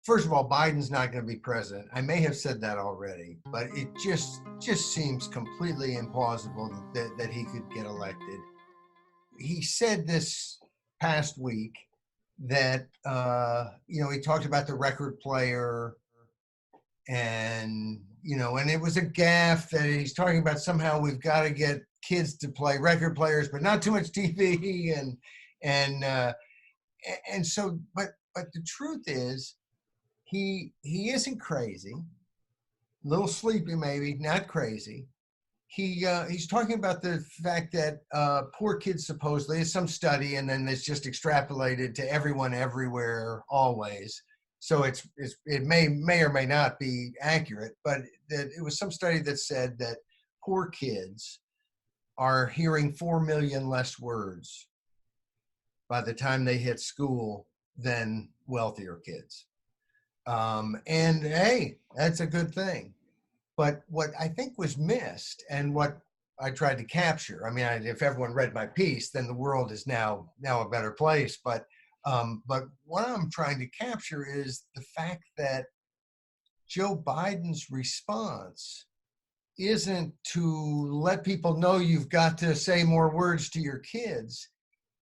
first of all, Biden's not going to be president. I may have said that already, but it just seems completely implausible that he could get elected. He said this past week that he talked about the record player, and and it was a gaffe that he's talking about somehow we've got to get kids to play record players, but not too much TV, and so, but the truth is, he isn't crazy, a little sleepy maybe, not crazy. He's talking about the fact that poor kids supposedly, it's some study, and then it's just extrapolated to everyone everywhere always. So it may or may not be accurate, but that it was some study that said that poor kids are hearing 4 million less words by the time they hit school than wealthier kids. And hey, that's a good thing. But what I think was missed, and what I tried to capture, I mean, if everyone read my piece, then the world is now a better place. But what I'm trying to capture is the fact that Joe Biden's response isn't to let people know you've got to say more words to your kids.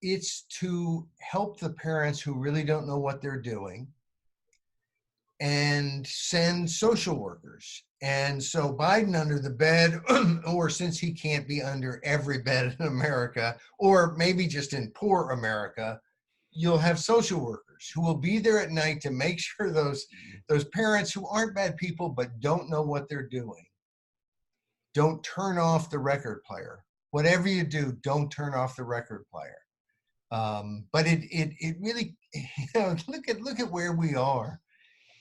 It's to help the parents who really don't know what they're doing and send social workers. And so Biden under the bed, or since he can't be under every bed in America, or maybe just in poor America, you'll have social workers who will be there at night to make sure those parents who aren't bad people but don't know what they're doing don't turn off the record player. Whatever you do, don't turn off the record player. But it really, look at where we are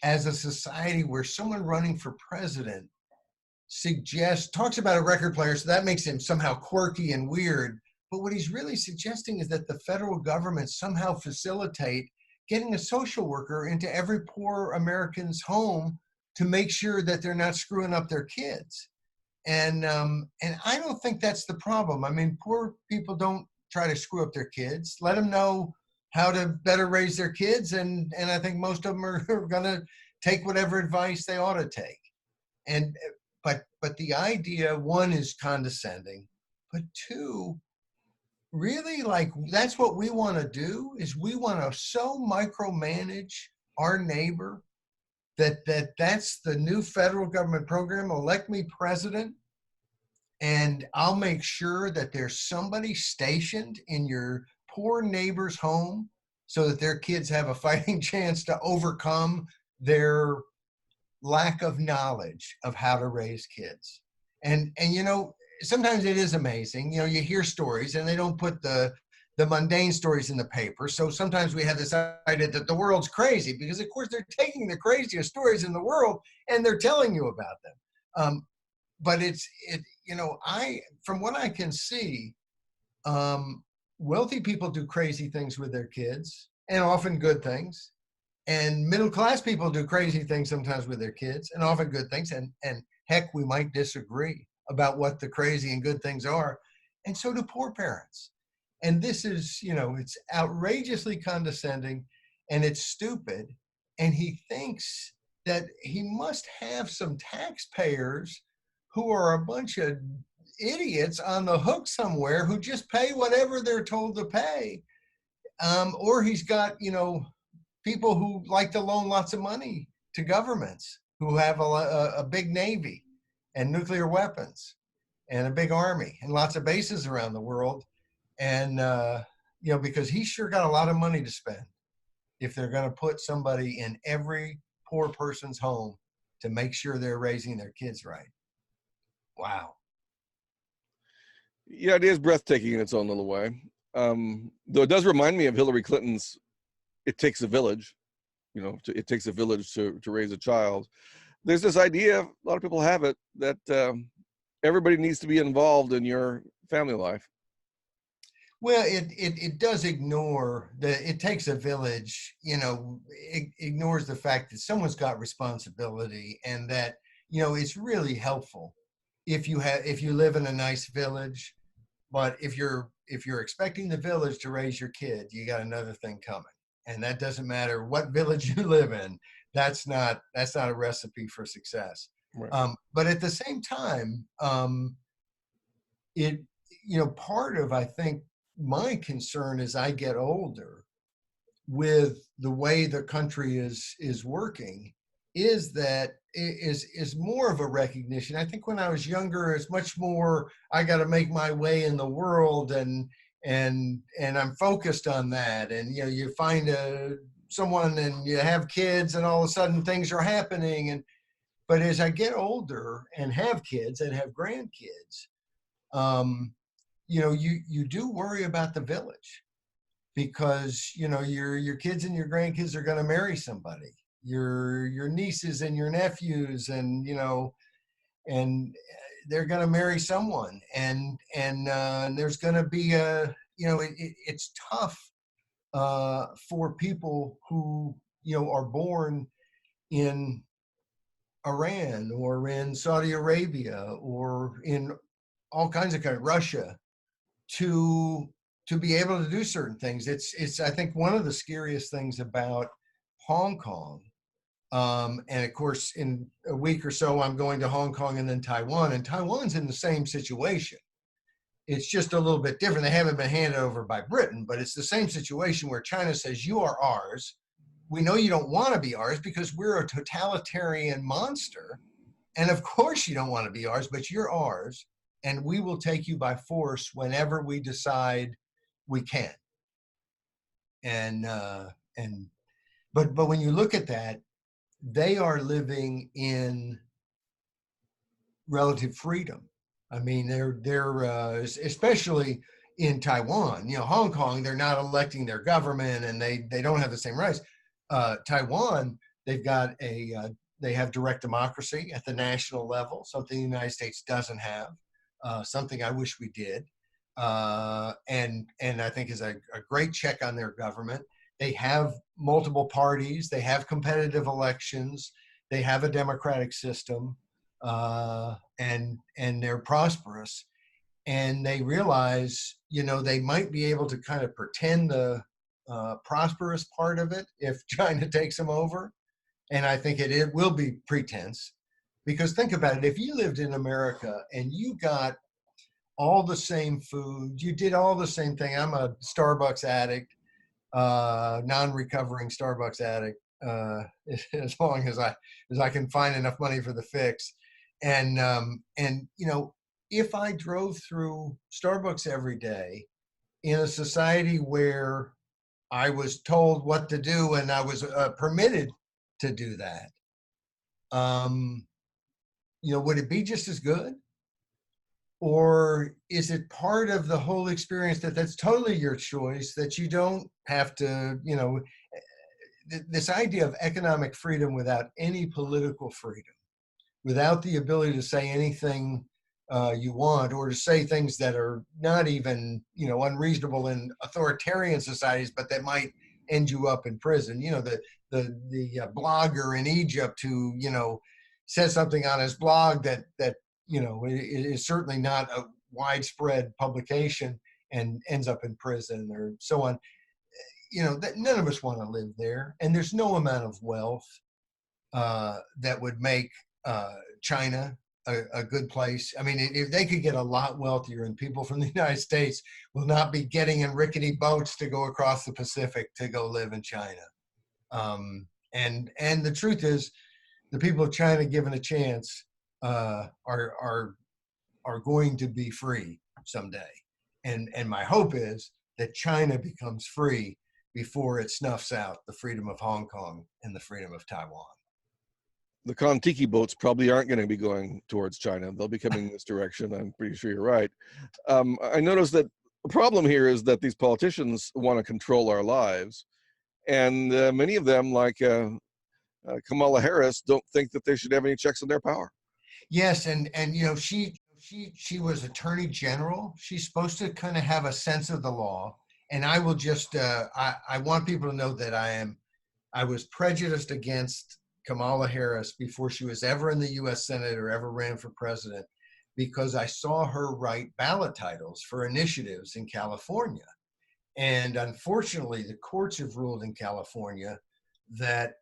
as a society, where someone running for president talks about a record player, so that makes him somehow quirky and weird. But what he's really suggesting is that the federal government somehow facilitate getting a social worker into every poor American's home to make sure that they're not screwing up their kids. And I don't think that's the problem. I mean, poor people don't try to screw up their kids. Let them know how to better raise their kids, and I think most of them are going to take whatever advice they ought to take. And but the idea, one, is condescending, but two, really, like, that's what we want to do, is we want to so micromanage our neighbor that's the new federal government program. Elect me president, and I'll make sure that there's somebody stationed in your poor neighbor's home so that their kids have a fighting chance to overcome their lack of knowledge of how to raise kids. And sometimes it is amazing. You hear stories, and they don't put the mundane stories in the paper. So sometimes we have this idea that the world's crazy, because of course they're taking the craziest stories in the world and they're telling you about them. But from what I can see, wealthy people do crazy things with their kids, and often good things. And middle-class people do crazy things sometimes with their kids, and often good things. And heck, we might disagree about what the crazy and good things are. And so do poor parents. And this is, it's outrageously condescending, and it's stupid. And he thinks that he must have some taxpayers who are a bunch of idiots on the hook somewhere who just pay whatever they're told to pay. Or he's got, people who like to loan lots of money to governments who have a big Navy and nuclear weapons and a big army and lots of bases around the world. And, because he's sure got a lot of money to spend if they're going to put somebody in every poor person's home to make sure they're raising their kids right. Wow. Yeah, it is breathtaking in its own little way. Though it does remind me of Hillary Clinton's "It takes a village," it takes a village to raise a child. There's this idea, a lot of people have it, that everybody needs to be involved in your family life. Well, it does ignore it takes a village, it ignores the fact that someone's got responsibility, and that, it's really helpful if you live in a nice village. But if you're expecting the village to raise your kid, you got another thing coming. And that doesn't matter what village you live in. that's not a recipe for success. Right. But at the same time, it part of, I think, my concern as I get older with the way the country is working is that is more of a recognition. I think when I was younger, it's much more, I got to make my way in the world, and I'm focused on that. And you find someone and you have kids, and all of a sudden things are happening. But as I get older and have kids and have grandkids, you do worry about the village, because your kids and your grandkids are going to marry somebody, your nieces and your nephews, and they're going to marry someone, and there's going to be it's tough for people who are born in Iran or in Saudi Arabia or in all kinds of Russia, to be able to do certain things. It's I think one of the scariest things about Hong Kong. And of course, in a week or so, I'm going to Hong Kong and then Taiwan, and Taiwan's in the same situation. It's just a little bit different. They haven't been handed over by Britain, but it's the same situation where China says, you are ours. We know you don't want to be ours because we're a totalitarian monster. And of course you don't want to be ours, but you're ours. And we will take you by force whenever we decide we can. And but when you look at that, they are living in relative freedom. I mean, they're especially in Taiwan. Hong Kong, they're not electing their government, and they don't have the same rights. Taiwan, they've got they have direct democracy at the national level, something the United States doesn't have. Something I wish we did, and I think is a great check on their government. They have multiple parties. They have competitive elections. They have a democratic system, and they're prosperous. And they realize, they might be able to kind of pretend the prosperous part of it if China takes them over. And I think it will be pretense, because think about it. If you lived in America and you got all the same food, you did all the same thing. I'm a Starbucks addict, non-recovering Starbucks addict, as long as I can find enough money for the fix. And if I drove through Starbucks every day in a society where I was told what to do and I was permitted to do that, would it be just as good? Or is it part of the whole experience that's totally your choice, that you don't have to, this idea of economic freedom without any political freedom, without the ability to say anything you want, or to say things that are not even, unreasonable in authoritarian societies, but that might end you up in prison. The blogger in Egypt who, says something on his blog that it is certainly not a widespread publication and ends up in prison or so on. That none of us want to live there, and there's no amount of wealth that would make China a good place. I mean, if they could get a lot wealthier, and people from the United States will not be getting in rickety boats to go across the Pacific to go live in China. And the truth is, the people of China, given a chance, are going to be free someday. And my hope is that China becomes free before it snuffs out the freedom of Hong Kong and the freedom of Taiwan. The Kon-Tiki boats probably aren't going to be going towards China. They'll be coming this direction. I'm pretty sure you're right. I noticed that the problem here is that these politicians want to control our lives. And many of them, like Kamala Harris, don't think that they should have any checks on their power. Yes, and she was Attorney General. She's supposed to kind of have a sense of the law. And I will just I want people to know that I was prejudiced against Kamala Harris before she was ever in the U.S. Senate or ever ran for president, because I saw her write ballot titles for initiatives in California. And unfortunately, the courts have ruled in California that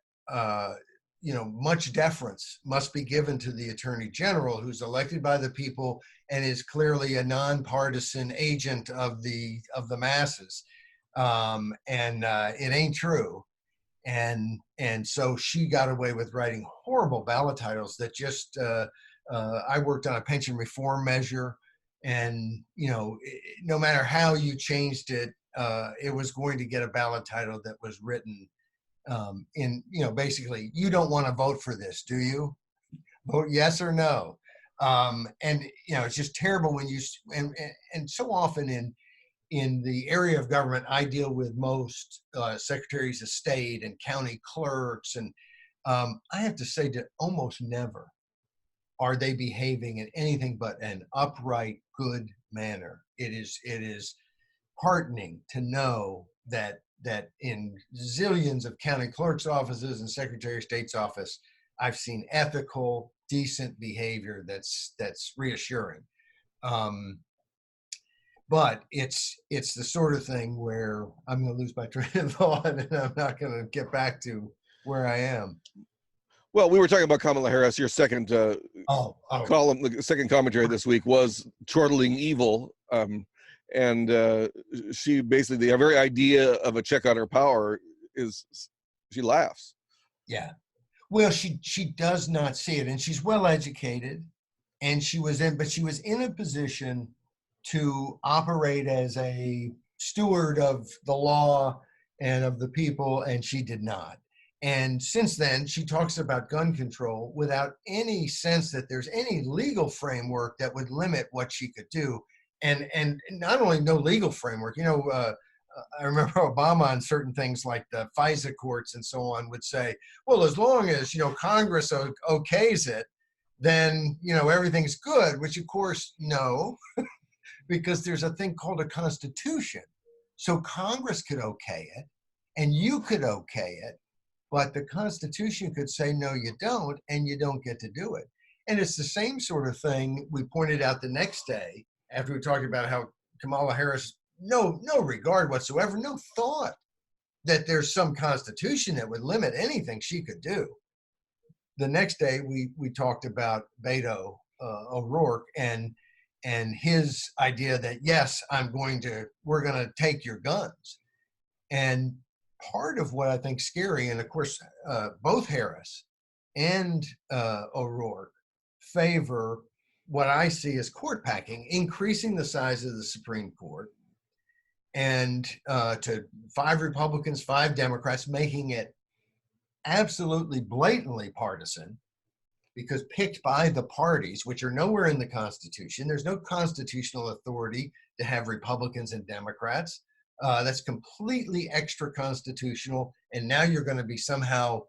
much deference must be given to the Attorney General, who's elected by the people and is clearly a nonpartisan agent of the masses. And it ain't true. And so she got away with writing horrible ballot titles that just I worked on a pension reform measure, and no matter how you changed it, it was going to get a ballot title that was written in basically, you don't want to vote for this, do you? Vote yes or no. And it's just terrible when you and so often in the area of government I deal with most secretaries of state and county clerks, and I have to say that almost never are they behaving in anything but an upright, good manner. It is heartening to know that in zillions of county clerks' offices and secretary of state's office, I've seen ethical, decent behavior that's reassuring. But it's the sort of thing where I'm going to lose my train of thought and I'm not going to get back to where I am. Well, we were talking about Kamala Harris. Your second column, the second commentary this week was chortling evil. And she basically, the very idea of a check on her power is, she laughs. Yeah. Well, she does not see it, and she's well educated, and she was in a position to operate as a steward of the law and of the people, and she did not. And since then, she talks about gun control without any sense that there's any legal framework that would limit what she could do. And not only no legal framework, I remember Obama on certain things like the FISA courts and so on would say, well, as long as, Congress okays it, then, everything's good, which of course, no, because there's a thing called a constitution. So Congress could okay it and you could okay it, but the Constitution could say, no, you don't, and you don't get to do it. And it's the same sort of thing we pointed out the next day after we talked about how Kamala Harris, no regard whatsoever, no thought that there's some constitution that would limit anything she could do. The next day we talked about Beto O'Rourke and his idea that, yes, we're going to take your guns. And part of what I think scary, and of course, both Harris and O'Rourke favor what I see as court packing, increasing the size of the Supreme Court, and to 5 Republicans, 5 Democrats, making it absolutely blatantly partisan, because picked by the parties, which are nowhere in the Constitution. There's no constitutional authority to have Republicans and Democrats. That's completely extra constitutional. And now you're going to be somehow,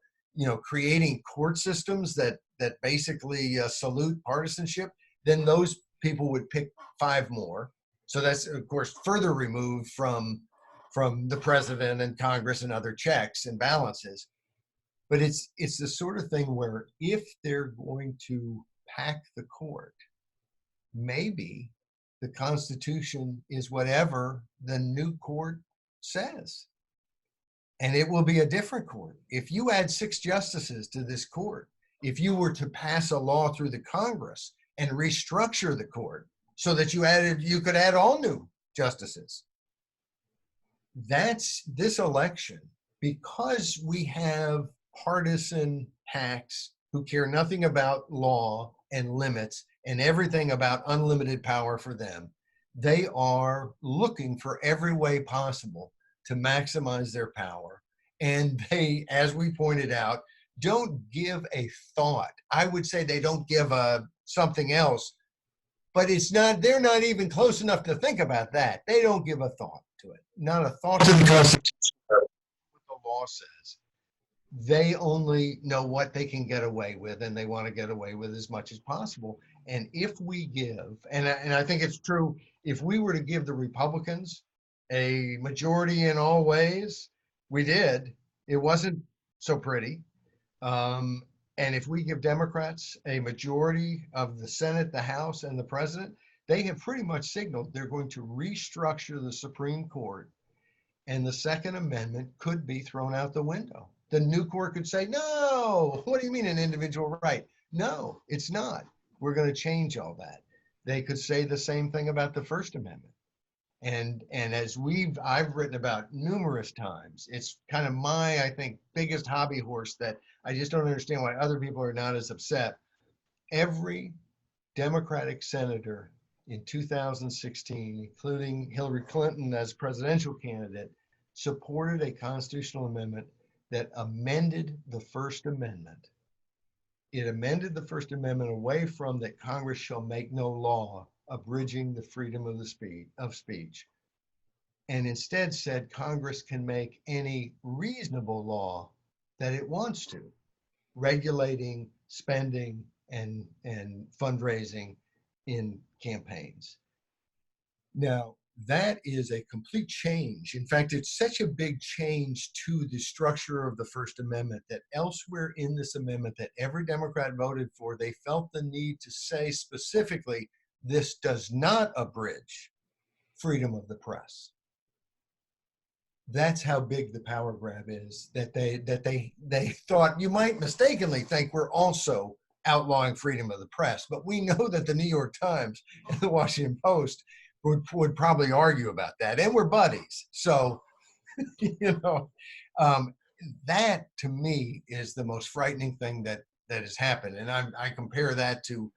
creating court systems that basically salute partisanship. Then those people would pick 5 more. So that's, of course, further removed from the president and Congress and other checks and balances. But it's the sort of thing where if they're going to pack the court, maybe the Constitution is whatever the new court says. And it will be a different court. If you add 6 justices to this court, if you were to pass a law through the Congress and restructure the court so that you could add all new justices, that's this election, because we have partisan hacks who care nothing about law and limits and everything about unlimited power for them. They are looking for every way possible to maximize their power. And they, as we pointed out, don't give a thought. I would say they don't give something else, but they're not even close enough to think about that. They don't give a thought to it. Not a thought to the Constitution, what the law says. They only know what they can get away with, and they want to get away with as much as possible. And if we give, and I think it's true, if we were to give the Republicans a majority in all ways, we did. It wasn't so pretty. And if we give Democrats a majority of the Senate, the House, and the president, they have pretty much signaled they're going to restructure the Supreme Court, and the Second Amendment could be thrown out the window. The new court could say, no, no, what do you mean an individual right? No, it's not. We're going to change all that. They could say the same thing about the First Amendment. And as I've written about numerous times, it's kind of my, I think, biggest hobby horse that I just don't understand why other people are not as upset. Every Democratic senator in 2016, including Hillary Clinton as presidential candidate, supported a constitutional amendment that amended the First Amendment. It amended the First Amendment away from that Congress shall make no law abridging the freedom of speech, and instead said Congress can make any reasonable law that it wants to, regulating spending and fundraising in campaigns. Now, that is a complete change. In fact, it's such a big change to the structure of the First Amendment that elsewhere in this amendment that every Democrat voted for, they felt the need to say specifically, this does not abridge freedom of the press. That's how big the power grab is, that they thought you might mistakenly think we're also outlawing freedom of the press, but we know that the New York Times and the Washington Post would probably argue about that, and we're buddies. So, you know, that to me is the most frightening thing that has happened, and I compare that to,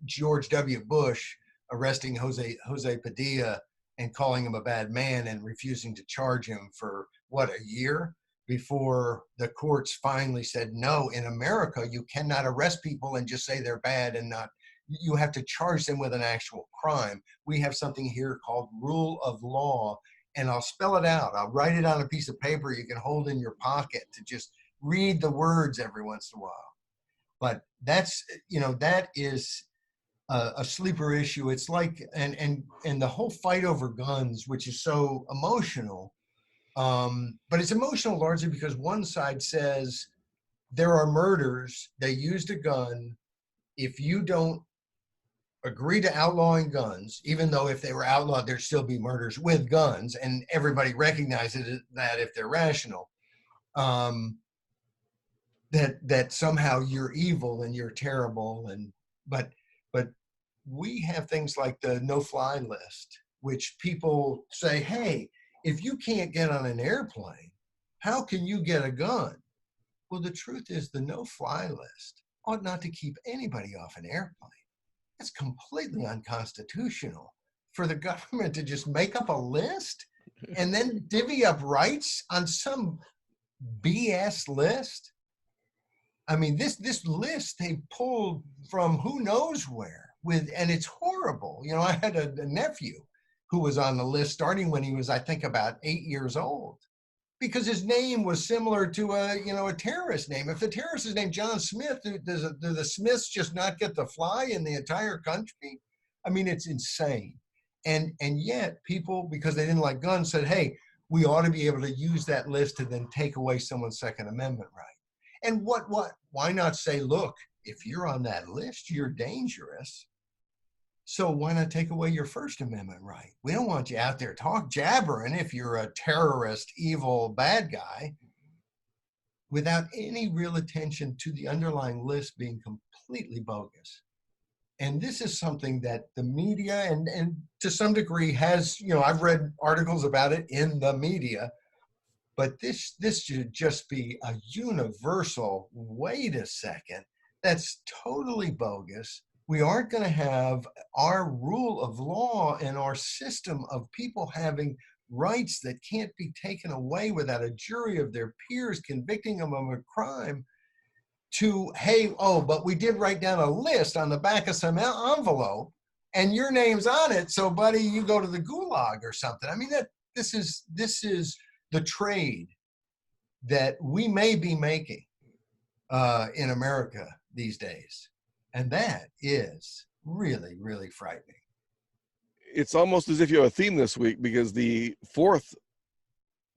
George W. Bush arresting Jose Padilla and calling him a bad man and refusing to charge him for a year before the courts finally said, no, in America, you cannot arrest people and just say they're bad and not, you have to charge them with an actual crime. We have something here called rule of law, and I'll spell it out. I'll write it on a piece of paper you can hold in your pocket to just read the words every once in a while. But that is a sleeper issue. It's like, and the whole fight over guns, which is so emotional, but it's emotional largely because one side says there are murders, they used a gun. If you don't agree to outlawing guns, even though if they were outlawed, there'd still be murders with guns, and everybody recognizes that if they're rational, that somehow you're evil and you're terrible. But we have things like the no-fly list, which people say, hey, if you can't get on an airplane, how can you get a gun? Well, the truth is the no-fly list ought not to keep anybody off an airplane. That's completely unconstitutional for the government to just make up a list and then divvy up rights on some BS list. I mean, this list they pulled from who knows where and it's horrible. I had a nephew who was on the list starting when he was, I think, about 8 years old, because his name was similar to a terrorist name. If the terrorist is named John Smith, do the Smiths just not get to fly in the entire country? I mean, it's insane. And yet people, because they didn't like guns, said, hey, we ought to be able to use that list to then take away someone's Second Amendment right. And why not say, look, if you're on that list, you're dangerous. So why not take away your First Amendment right? We don't want you out there jabbering if you're a terrorist, evil, bad guy, without any real attention to the underlying list being completely bogus. And this is something that the media and to some degree has, I've read articles about it in the media, but this should just be a universal, wait a second, that's totally bogus. We aren't going to have our rule of law and our system of people having rights that can't be taken away without a jury of their peers convicting them of a crime to, hey, but we did write down a list on the back of some envelope and your name's on it. So buddy, you go to the gulag or something. I mean, this is the trade that we may be making in America these days. And that is really, really frightening. It's almost as if you have a theme this week, because the fourth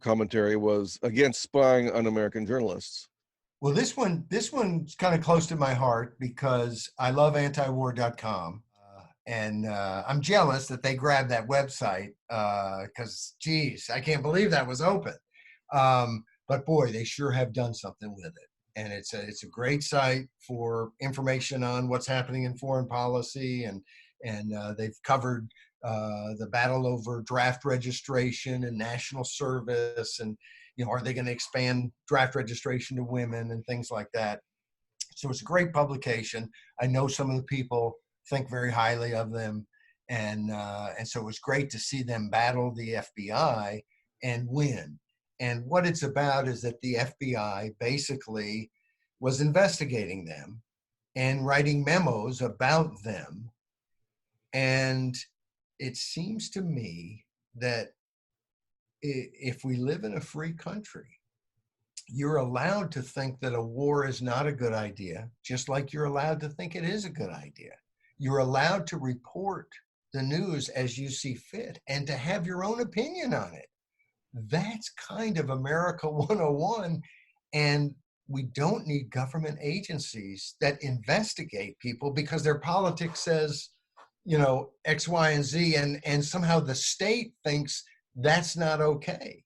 commentary was against spying on American journalists. Well, this one's kind of close to my heart because I love antiwar.com. And I'm jealous that they grabbed that website because, geez, I can't believe that was open. But boy, they sure have done something with it. and it's a great site for information on what's happening in foreign policy, and they've covered the battle over draft registration and national service, and are they going to expand draft registration to women and things like that. So it's a great publication. I know some of the people think very highly of them, and so it was great to see them battle the FBI and win. And what it's about is that the FBI basically was investigating them and writing memos about them. And it seems to me that if we live in a free country, you're allowed to think that a war is not a good idea, just like you're allowed to think it is a good idea. You're allowed to report the news as you see fit and to have your own opinion on it. That's kind of America 101. And we don't need government agencies that investigate people because their politics says, X, Y, and Z, and somehow the state thinks that's not okay.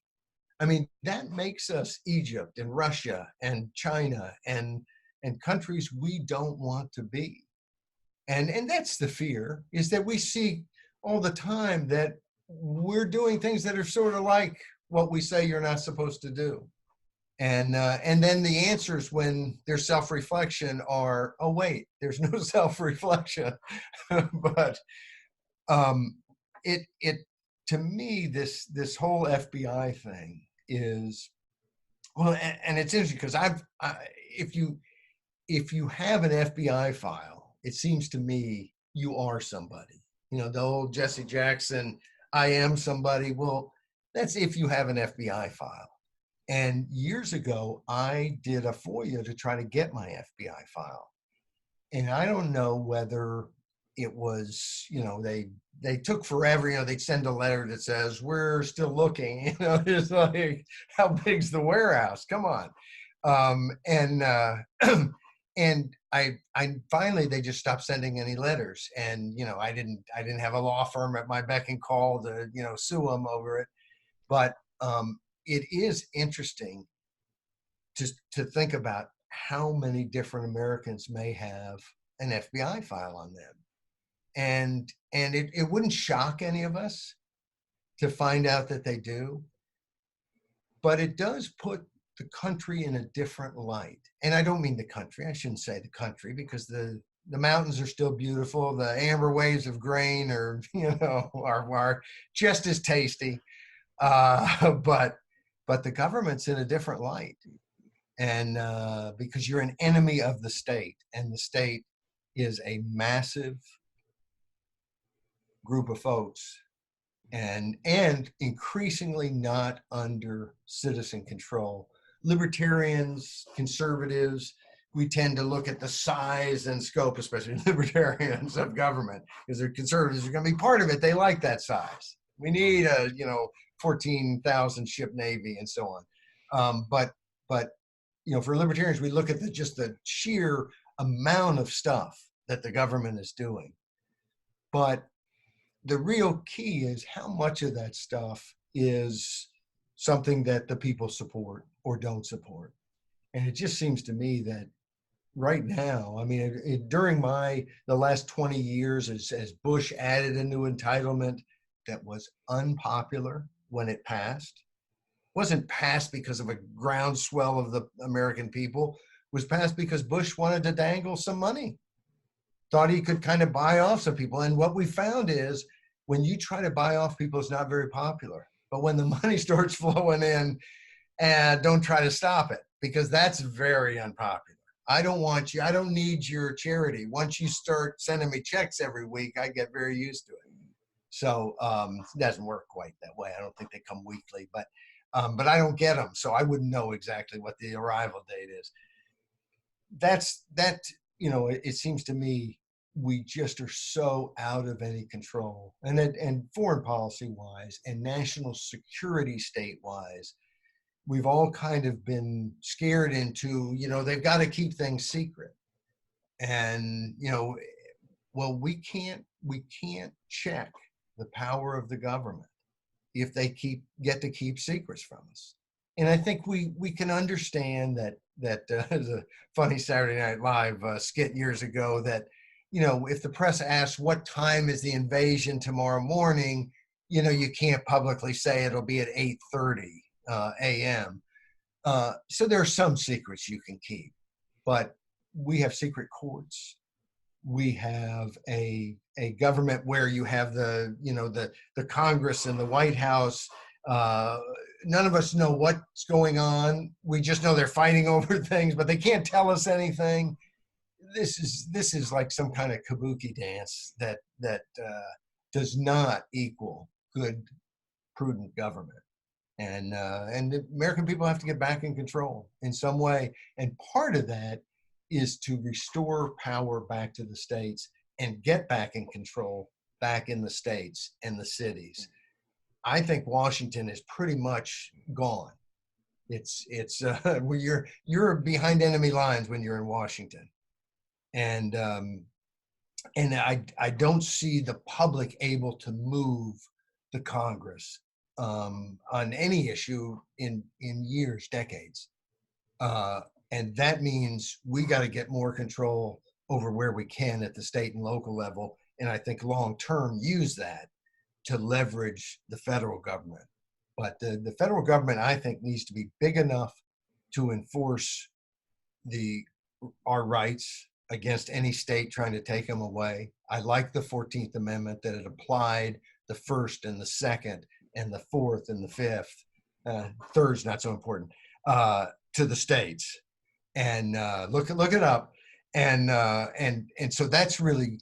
I mean, that makes us Egypt and Russia and China and countries we don't want to be. And that's the fear, is that we see all the time that we're doing things that are sort of like what we say you're not supposed to do. And then the answers when there's self-reflection are, oh wait, there's no self-reflection. But it to me, this whole FBI thing is, well, and it's interesting because if you have an FBI file, it seems to me you are somebody. The old Jesse Jackson, I am somebody. Well, that's if you have an FBI file. And years ago, I did a FOIA to try to get my FBI file. And I don't know whether it was, they took forever, they'd send a letter that says, we're still looking, it's like, how big's the warehouse? Come on. And I finally, they just stopped sending any letters. And, I didn't have a law firm at my beck and call to, sue them over it. But it is interesting to think about how many different Americans may have an FBI file on them. And it wouldn't shock any of us to find out that they do, but it does put the country in a different light. And I don't mean the country, I shouldn't say the country, because the mountains are still beautiful. The amber waves of grain are, are just as tasty. But the government's in a different light. And because you're an enemy of the state, and the state is a massive group of folks, and increasingly not under citizen control. Libertarians, conservatives, we tend to look at the size and scope, especially libertarians, of government, because the conservatives are going to be part of it. They like that size. We need a 14,000 ship navy and so on. But for libertarians, we look at just the sheer amount of stuff that the government is doing. But the real key is how much of that stuff is something that the people support or don't support. And it just seems to me that right now, I mean, during the last 20 years, as Bush added a new entitlement that was unpopular when it passed, wasn't passed because of a groundswell of the American people, was passed because Bush wanted to dangle some money. Thought he could kind of buy off some people. And what we found is when you try to buy off people, it's not very popular. But when the money starts flowing in, don't try to stop it, because that's very unpopular. I don't want you. I don't need your charity. Once you start sending me checks every week, I get very used to it. So it doesn't work quite that way. I don't think they come weekly, but I don't get them. So I wouldn't know exactly what the arrival date is. It seems to me we just are so out of any control, and foreign policy wise and national security state wise, we've all kind of been scared into, they've got to keep things secret. And, well, we can't check the power of the government if they get to keep secrets from us. And I think we can understand that that is a funny Saturday Night Live skit years ago that, if the press asks what time is the invasion tomorrow morning, you can't publicly say it'll be at 8:30 a.m. So there are some secrets you can keep, but we have secret courts. We have a government where you have the Congress and the White House. None of us know what's going on. We just know they're fighting over things, but they can't tell us anything. This is like some kind of kabuki dance that does not equal good, prudent government. And the American people have to get back in control in some way. And part of that is to restore power back to the states and get back in control back in the states and the cities. I think Washington is pretty much gone. It's where you're behind enemy lines when you're in Washington, and I don't see the public able to move the Congress on any issue in years, decades. And that means we got to get more control over where we can at the state and local level. And I think long term use that to leverage the federal government. But the federal government, I think, needs to be big enough to enforce our rights against any state trying to take them away. I like the 14th Amendment that it applied the first and the second and the fourth and the fifth. Third's not so important, to the states. And look it up. And so that's really,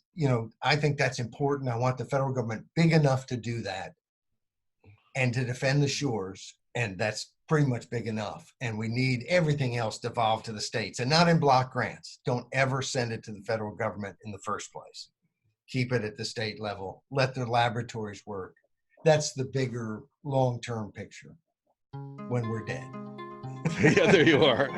I think that's important. I want the federal government big enough to do that and to defend the shores. And that's pretty much big enough. And we need everything else devolved to the states and not in block grants. Don't ever send it to the federal government in the first place. Keep it at the state level. Let the laboratories work. That's the bigger long-term picture when we're dead. Yeah, there you are.